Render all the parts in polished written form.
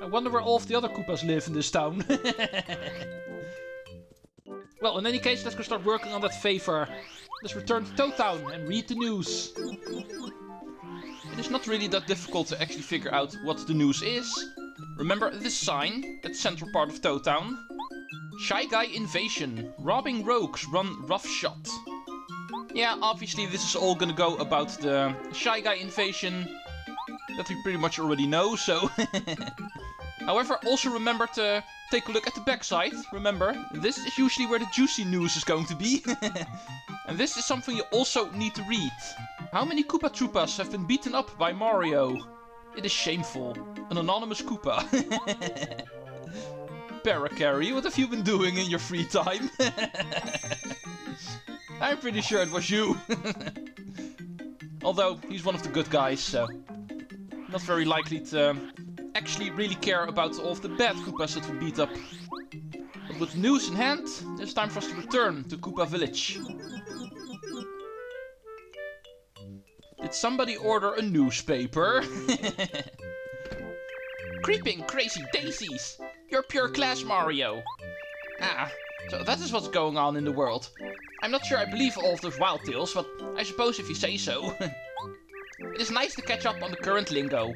I wonder where all of the other Koopas live in this town. Well, in any case, let's go start working on that favor. Let's return to Toad Town and read the news. It is not really that difficult to actually figure out what the news is. Remember this sign at the central part of Toad Town? Shy Guy invasion. Robbing rogues run roughshod. Yeah, obviously this is all gonna go about the Shy Guy invasion that we pretty much already know, so... However, also remember to take a look at the backside. Remember, this is usually where the juicy news is going to be. And this is something you also need to read. How many Koopa Troopas have been beaten up by Mario? It is shameful. An anonymous Koopa. Paracarry, what have you been doing in your free time? I'm pretty sure it was you. Although, he's one of the good guys, so... not very likely to actually really care about all of the bad Koopas that we beat up. But with news in hand, it's time for us to return to Koopa Village. Did somebody order a newspaper? Creeping crazy daisies! You're pure class, Mario! Ah, so that is what's going on in the world. I'm not sure I believe all of those wild tales, but I suppose if you say so. It is nice to catch up on the current lingo.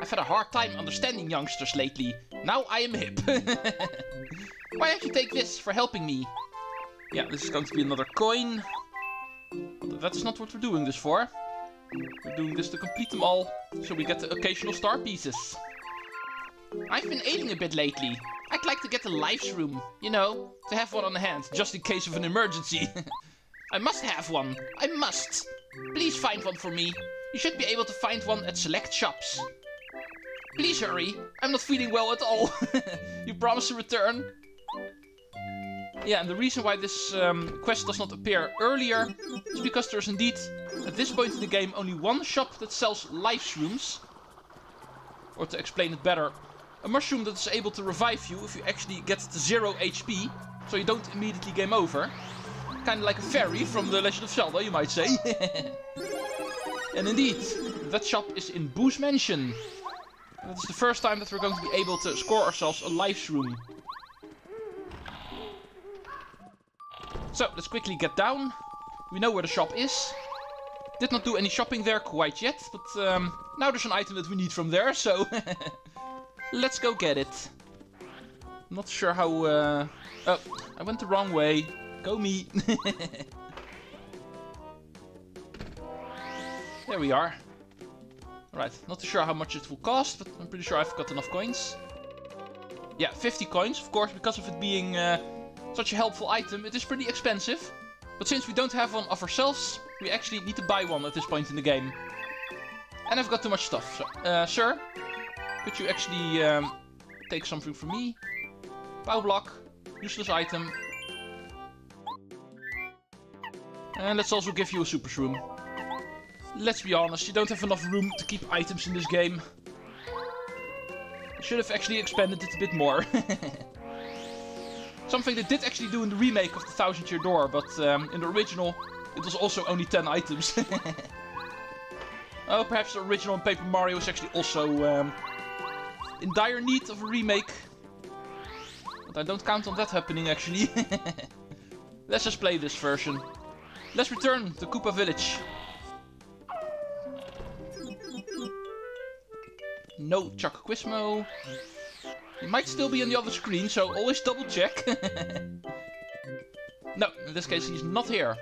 I've had a hard time understanding youngsters lately. Now I am hip. Why don't you take this for helping me? Yeah, this is going to be another coin. But that's not what we're doing this for. We're doing this to complete them all, so we get the occasional star pieces. I've been ailing a bit lately. I'd like to get a life's room, you know, to have one on hand, just in case of an emergency. I must have one. I must. Please find one for me. You should be able to find one at select shops. Please hurry. I'm not feeling well at all. You promise to return? Yeah, and the reason why this quest does not appear earlier is because there's indeed, at this point in the game, only one shop that sells life rooms. Or to explain it better, a mushroom that is able to revive you if you actually get to 0 HP, so you don't immediately game over. Kind of like a fairy from The Legend of Zelda, you might say. And indeed, that shop is in Boo's Mansion. And it's the first time that we're going to be able to score ourselves a life room. So, let's quickly get down. We know where the shop is. Did not do any shopping there quite yet, but now there's an item that we need from there, so... let's go get it. Not sure how... Oh, I went the wrong way. Go me. There we are. Alright, not too sure how much it will cost, but I'm pretty sure I've got enough coins. Yeah, 50 coins, of course, because of it being such a helpful item, it is pretty expensive. But since we don't have one of ourselves, we actually need to buy one at this point in the game. And I've got too much stuff, so... sir, could you actually take something from me? Power block, useless item. And let's also give you a super shroom. Let's be honest, you don't have enough room to keep items in this game. I should have actually expanded it a bit more. Something they did actually do in the remake of the 1000-Year Door, but in the original it was also only 10 items. Oh, perhaps the original Paper Mario is actually also in dire need of a remake. But I don't count on that happening actually. Let's just play this version. Let's return to Koopa Village. No Chuck Quizmo. He might still be on the other screen, so always double check. No, in this case he's not here.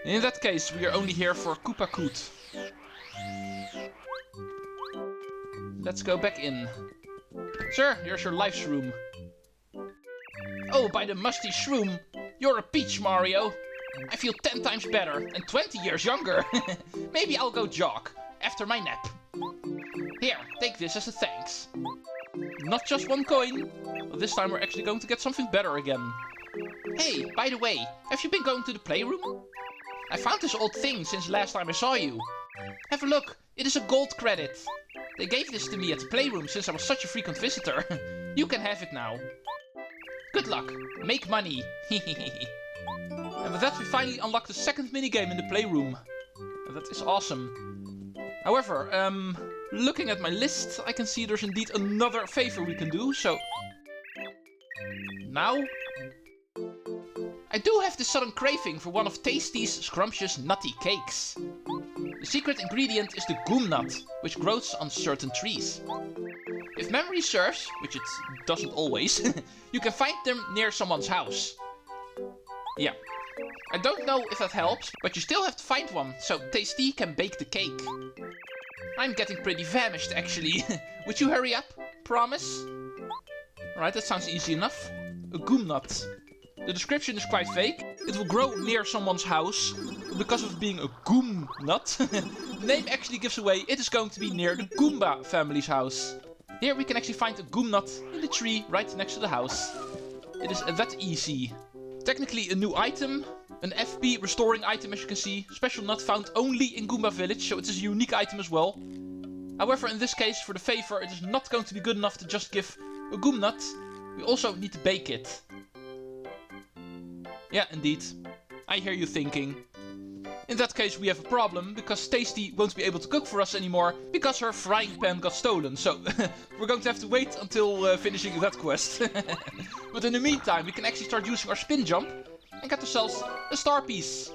In that case, we are only here for Koopa Koot. Let's go back in. Sir, here's your life shroom. Oh, by the musty shroom! You're a peach, Mario! I feel 10 times better and 20 years younger. Maybe I'll go jog after my nap. Here, take this as a thanks. Not just one coin, but this time we're actually going to get something better again. Hey, by the way, have you been going to the playroom? I found this old thing since last time I saw you. Have a look, it is a gold credit. They gave this to me at the playroom since I was such a frequent visitor. You can have it now. Good luck, make money. And with that we finally unlocked the second minigame in the playroom. That is awesome. However, looking at my list, I can see there's indeed another favor we can do, so... Now... I do have this sudden craving for one of Tasty's scrumptious nutty cakes. The secret ingredient is the Goom nut, which grows on certain trees. If memory serves, which it doesn't always, you can find them near someone's house. Yeah. I don't know if that helps, but you still have to find one, so Tasty can bake the cake. I'm getting pretty famished, actually. Would you hurry up? Promise? Alright, that sounds easy enough. A Goom nut. The description is quite vague. It will grow near someone's house. But because of it being a Goom nut, the name actually gives away it is going to be near the Goomba family's house. Here we can actually find a Goom nut in the tree right next to the house. It is that easy. Technically a new item. An FP restoring item, as you can see. Special nut found only in Goomba village, so it is a unique item as well. However, in this case, for the favor, it is not going to be good enough to just give a Goom nut. We also need to bake it. Yeah, indeed. I hear you thinking. In that case, we have a problem, because Tasty won't be able to cook for us anymore, because her frying pan got stolen. So, we're going to have to wait until finishing that quest. But in the meantime, we can actually start using our spin jump and get ourselves a star piece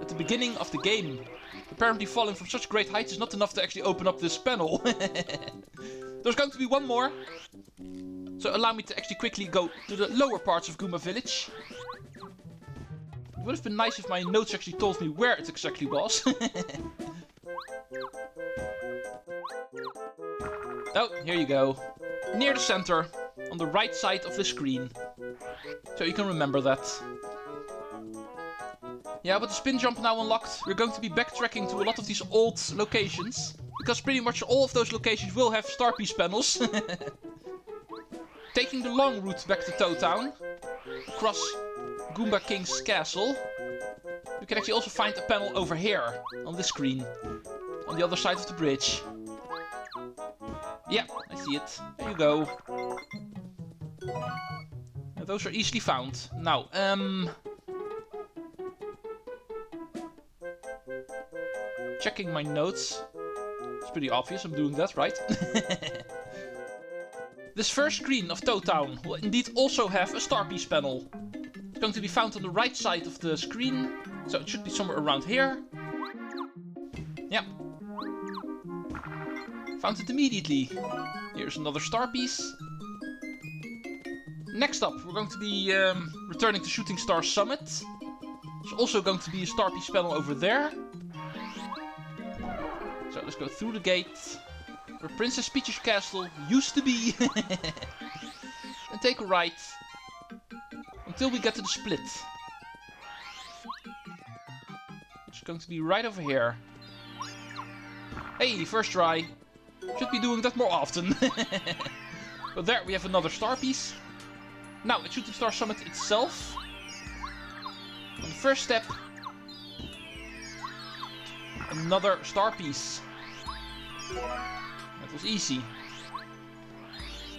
at the beginning of the game. Apparently falling from such great heights is not enough to actually open up this panel. There's going to be one more. So allow me to actually quickly go to the lower parts of Goomba village. It would have been nice if my notes actually told me where it exactly was. Oh, here you go. Near the center, on the right side of the screen. So you can remember that. Yeah, with the spin jump now unlocked, we're going to be backtracking to a lot of these old locations. Because pretty much all of those locations will have star piece panels. Taking the long route back to Toad Town, across Goomba King's castle, you can actually also find a panel over here, on this screen, on the other side of the bridge. Yeah, I see it. There you go. And those are easily found. Now, checking my notes. It's pretty obvious I'm doing that, right? This first screen of Toad Town will indeed also have a star piece panel. It's going to be found on the right side of the screen, so it should be somewhere around here. Yeah. Found it immediately. Here's another star piece. Next up, we're going to be returning to Shooting Star Summit. There's also going to be a star piece panel over there. So let's go through the gate, where Princess Peach's castle used to be. And take a right until we get to the split. Which is going to be right over here. Hey, first try. Should be doing that more often. But there we have another star piece. Now, at Shooting Star Summit itself, on the first step, another star piece. That was easy.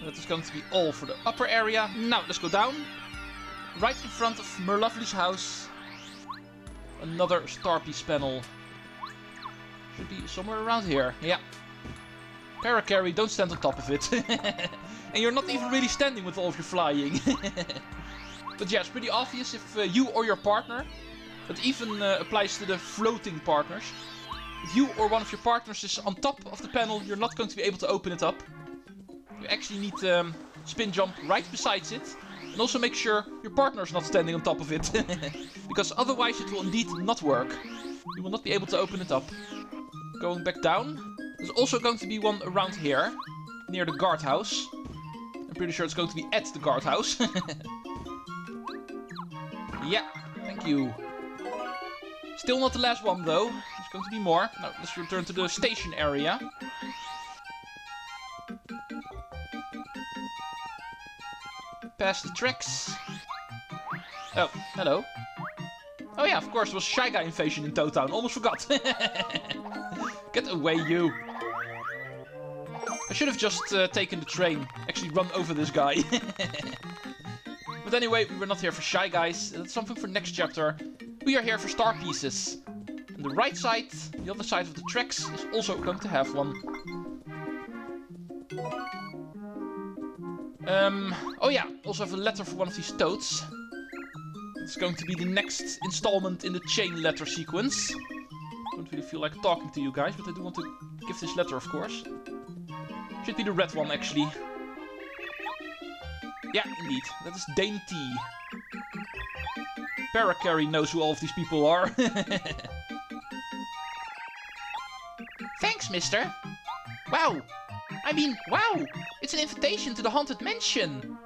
That is going to be all for the upper area. Now, let's go down. Right in front of Merlovely's house. Another star piece panel. Should be somewhere around here. Yeah. Paracarry, don't stand on top of it. And you're not even really standing with all of your flying. But yeah, it's pretty obvious if you or your partner, that even applies to the floating partners. If you or one of your partners is on top of the panel, you're not going to be able to open it up. You actually need to spin jump right besides it. And also make sure your partner is not standing on top of it. Because otherwise it will indeed not work. You will not be able to open it up. Going back down. There's also going to be one around here. Near the guardhouse. I'm pretty sure it's going to be at the guardhouse. Yeah, thank you. Still not the last one though. There's going to be more. Now let's return to the station area. Past the Treecks. Oh, hello. Oh yeah, of course, there was Shy Guy invasion in Toad Town. Almost forgot. Get away, you. I should have just taken the train. Actually run over this guy. But anyway, we were not here for Shy Guys. That's something for next chapter. We are here for star pieces. And the right side, the other side of the tracks, is also going to have one. Oh yeah, also have a letter for one of these toads. It's going to be the next installment in the chain letter sequence. Don't really feel like talking to you guys, but I do want to give this letter, of course. Should be the red one, actually. Yeah, indeed. That is Dainty. Paracarry knows who all of these people are. Thanks, mister. Wow. I mean, wow. It's an invitation to the Haunted Mansion.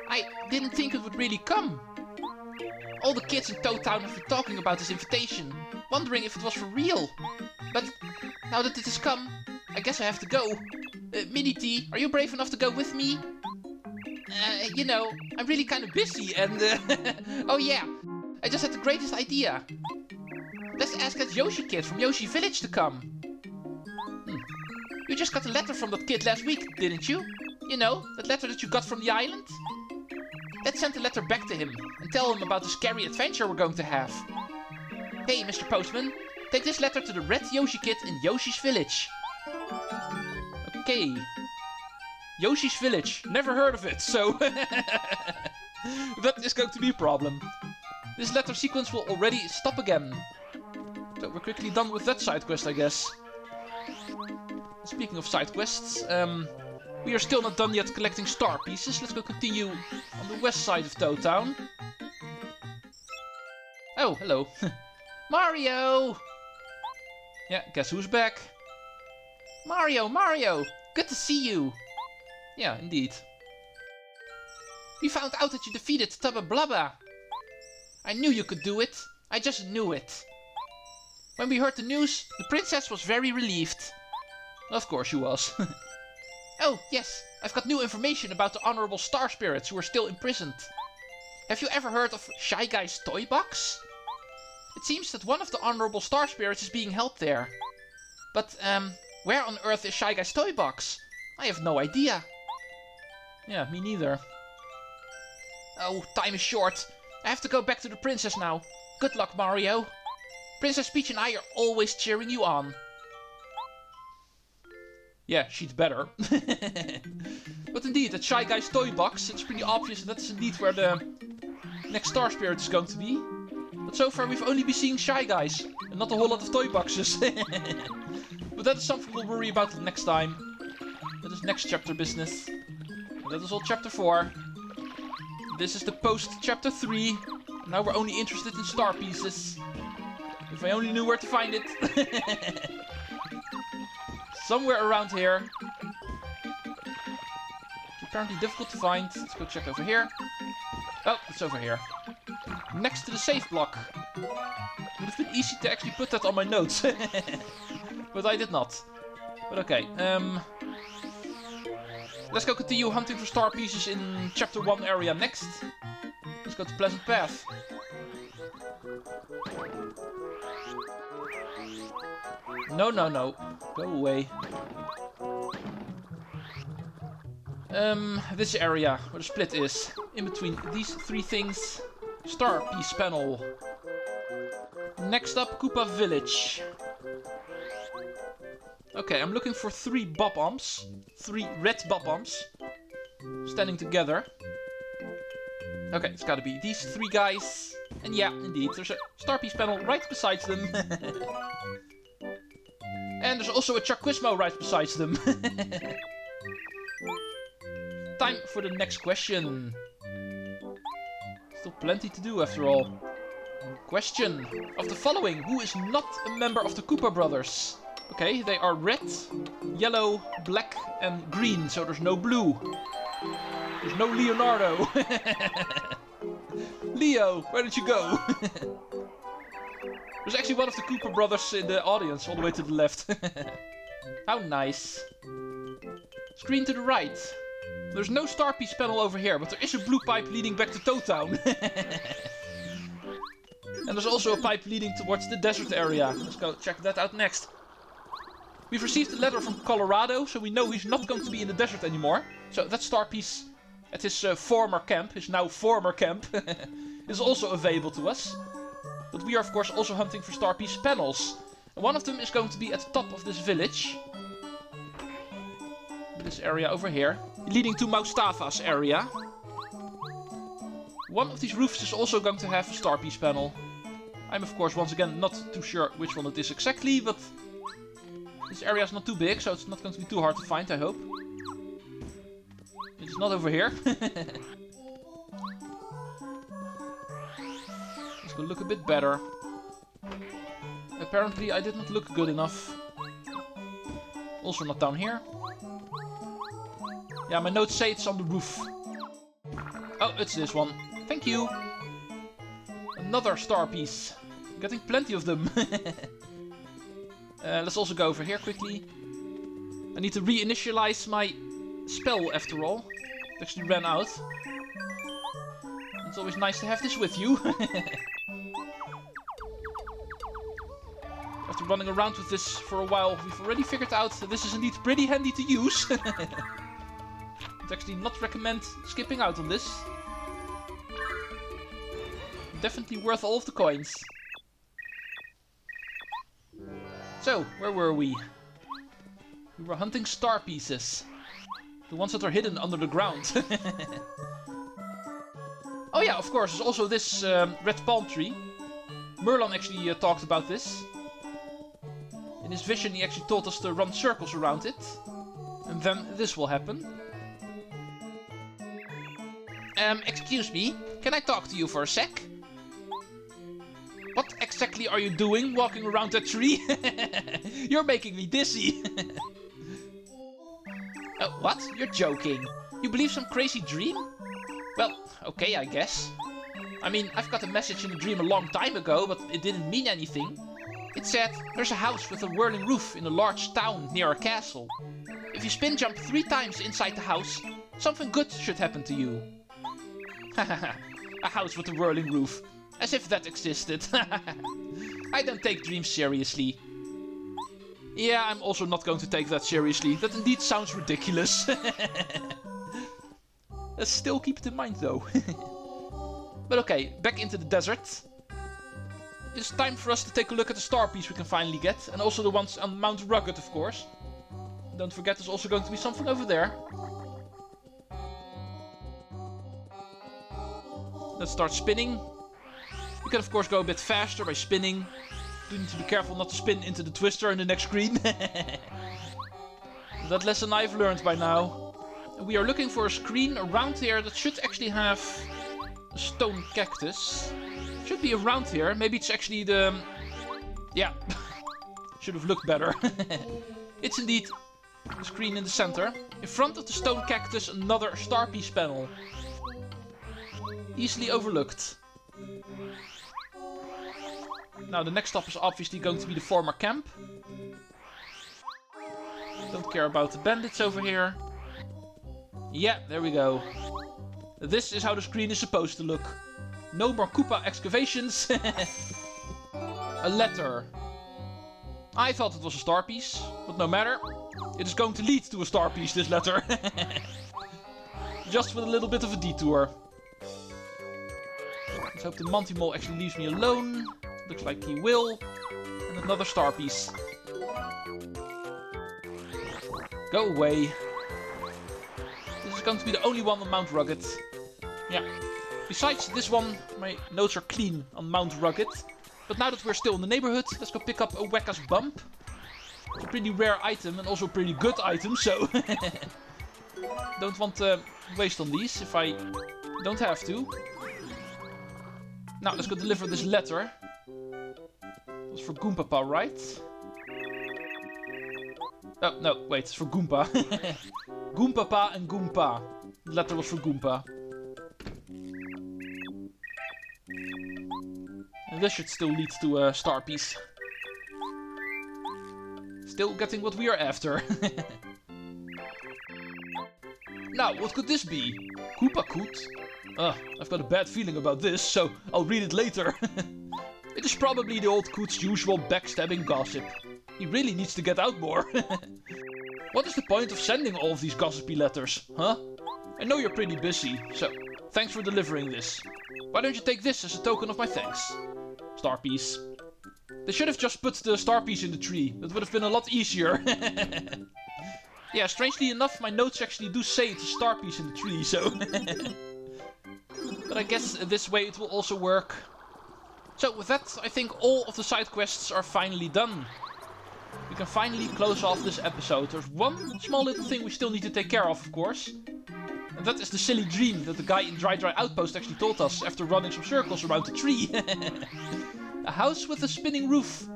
I didn't think it would really come. All the kids in Toad Town have been talking about this invitation, wondering if it was for real. But now that it has come, I guess I have to go. Minnie T, are you brave enough to go with me? You know, I'm really kind of busy and... oh yeah, I just had the greatest idea. Let's ask that Yoshi kid from Yoshi Village to come. You just got a letter from that kid last week, didn't you? You know, that letter that you got from the island? Let's send the letter back to him and tell him about the scary adventure we're going to have. Hey, Mr. Postman, take this letter to the red Yoshi kid in Yoshi's Village. Okay. Yoshi's Village. Never heard of it, so... that is going to be a problem. This letter sequence will already stop again. So we're quickly done with that side quest, I guess. Speaking of side quests, we are still not done yet collecting star pieces. Let's go continue on the west side of Toad Town. Oh, hello. Mario! Yeah, guess who's back? Mario, Mario! Good to see you! Yeah, indeed. We found out that you defeated Tubba Blubba. I knew you could do it. I just knew it. When we heard the news, the princess was very relieved. Of course she was. Oh, yes, I've got new information about the honorable star spirits who are still imprisoned. Have you ever heard of Shy Guy's toy box? It seems that one of the honorable star spirits is being held there. But, where on earth is Shy Guy's toy box? I have no idea. Yeah, me neither. Oh, time is short. I have to go back to the princess now. Good luck, Mario. Princess Peach and I are always cheering you on. Yeah, she's better. But indeed, that Shy Guy's toy box, it's pretty obvious that is indeed where the next star spirit is going to be. But so far we've only been seeing Shy Guys, and not a whole lot of toy boxes. But that is something we'll worry about next time. That is next chapter business. And that is all chapter 4. This is the post chapter 3. And now we're only interested in star pieces. If I only knew where to find it. Somewhere around here. It's apparently difficult to find. Let's go check over here. Oh, it's over here. Next to the safe block. Would have been easy to actually put that on my notes. But I did not. But okay. Let's go continue hunting for star pieces in chapter 1 area next. Let's go to Pleasant Path. No, no, no. Go away. This area where the split is. In between these 3 things. Star piece panel. Next up, Koopa Village. Okay, I'm looking for 3 Bob-Ombs. 3 red Bob-Ombs. Standing together. Okay, it's gotta be these 3 guys. And yeah, indeed, there's a star piece panel right beside them. And there's also a Quizmo right beside them. Time for the next question. Still plenty to do after all. Question. Of the following, who is not a member of the Koopa Brothers? Okay, they are red, yellow, black, and green, so there's no blue. There's no Leonardo. Leo, where did you go? There's actually one of the Koopa Brothers in the audience, all the way to the left. How nice. Screen to the right. There's no star piece panel over here, but there is a blue pipe leading back to Toad Town. And there's also a pipe leading towards the desert area. Let's go check that out next. We've received a letter from Colorado, so we know he's not going to be in the desert anymore. So that star piece at his former camp, his now former camp, is also available to us. But we are of course also hunting for star piece panels. And one of them is going to be at the top of this village. This area over here, leading to Mustafa's area. One of these roofs is also going to have a star piece panel. I'm of course once again not too sure which one it is exactly, but this area is not too big, so it's not going to be too hard to find, I hope. It's not over here. Let's go look a bit better. Apparently I did not look good enough. Also not down here. Yeah, my notes say it's on the roof. Oh, it's this one. Thank you. Another star piece. Getting plenty of them. Let's also go over here quickly. I need to reinitialize my spell after all. It actually ran out. It's always nice to have this with you. After running around with this for a while, we've already figured out that this is indeed pretty handy to use. I'd actually not recommend skipping out on this. Definitely worth all of the coins. So, where were we? We were hunting star pieces. The ones that are hidden under the ground. Oh yeah, of course, there's also this red palm tree. Merlin actually talked about this. In his vision he actually told us to run circles around it. And then this will happen. Excuse me, can I talk to you for a sec? What exactly are you doing walking around that tree? You're making me dizzy. What? You're joking. You believe some crazy dream? Well, okay, I guess. I mean, I've got a message in a dream a long time ago, but it didn't mean anything. It said, there's a house with a whirling roof in a large town near a castle. If you spin jump 3 times inside the house, something good should happen to you. A house with a whirling roof. As if that existed. I don't take dreams seriously. Yeah, I'm also not going to take that seriously. That indeed sounds ridiculous. Let's still keep it in mind though. But okay, back into the desert. It's time for us to take a look at the star piece we can finally get. And also the ones on Mount Rugged, of course. Don't forget there's also going to be something over there. Let's start spinning. You can of course go a bit faster by spinning. You need to be careful not to spin into the twister in the next screen. That lesson I've learned by now. We are looking for a screen around here that should actually have a stone cactus. Should be around here. Maybe it's actually the... Yeah. Should have looked better. It's indeed the screen in the center. In front of the stone cactus, another star piece panel. Easily overlooked. Now the next stop is obviously going to be the former camp. Don't care about the bandits over here. Yeah, there we go. This is how the screen is supposed to look. No more Koopa excavations. A letter. I thought it was a star piece, but no matter. It is going to lead to a star piece, this letter. Just with a little bit of a detour. Let's hope the Monty Mole actually leaves me alone. Looks like he will. And another star piece. Go away. This is going to be the only one on Mount Rugged. Yeah. Besides this one, my notes are clean on Mount Rugged. But now that we're still in the neighborhood, let's go pick up a Wecca's Bump. It's a pretty rare item and also a pretty good item, so... Don't want to waste on these if I don't have to. Now, let's go deliver this letter. That's for Goomba, right? Oh, no, wait, it's for Goomba. Goomba and Goomba. The letter was for Goomba. And this should still lead to a star piece. Still getting what we are after. Now, what could this be? Koopa Koot? I've got a bad feeling about this, so I'll read it later. It is probably the old Koot's usual backstabbing gossip. He really needs to get out more. What is the point of sending all of these gossipy letters, huh? I know you're pretty busy, so thanks for delivering this. Why don't you take this as a token of my thanks? Star piece. They should have just put the star piece in the tree. That would have been a lot easier. Yeah, strangely enough, my notes actually do say it's a star piece in the tree, so... But I guess this way it will also work. So with that, I think all of the side quests are finally done. We can finally close off this episode. There's one small little thing we still need to take care of course. And that is the silly dream that the guy in Dry Outpost actually told us after running some circles around the tree. A house with a spinning roof.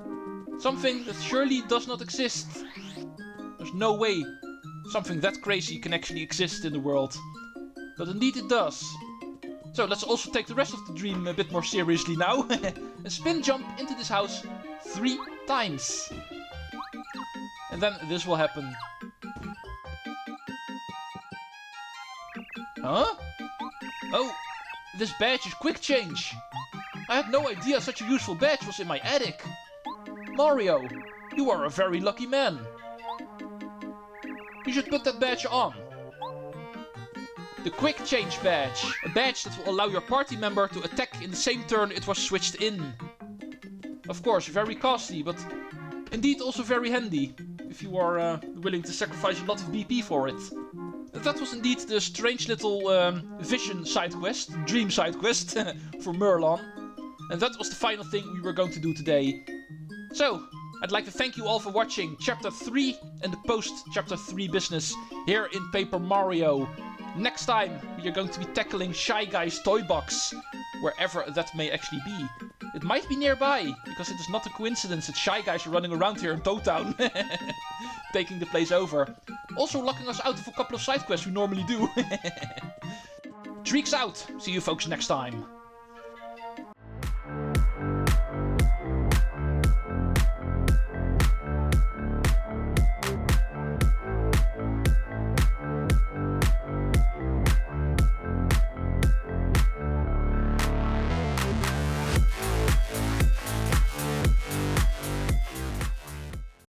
Something that surely does not exist. There's no way something that crazy can actually exist in the world. But indeed it does. So let's also take the rest of the dream a bit more seriously now. And spin jump into this house 3 times. And then this will happen. Huh? Oh, this badge is quick change. I had no idea such a useful badge was in my attic. Mario, you are a very lucky man. You should put that badge on. The quick change badge. A badge that will allow your party member to attack in the same turn it was switched in. Of course, very costly, but indeed also very handy. If you are willing to sacrifice a lot of BP for it. That was indeed the strange little vision side quest, dream side quest for Merlon. And that was the final thing we were going to do today. So, I'd like to thank you all for watching Chapter 3 and the post-Chapter 3 business here in Paper Mario. Next time, we are going to be tackling Shy Guy's toy box, wherever that may actually be. It might be nearby, because it is not a coincidence that Shy Guys are running around here in Toad Town, taking the place over. Also locking us out of a couple of side quests we normally do. Treecks out! See you folks next time.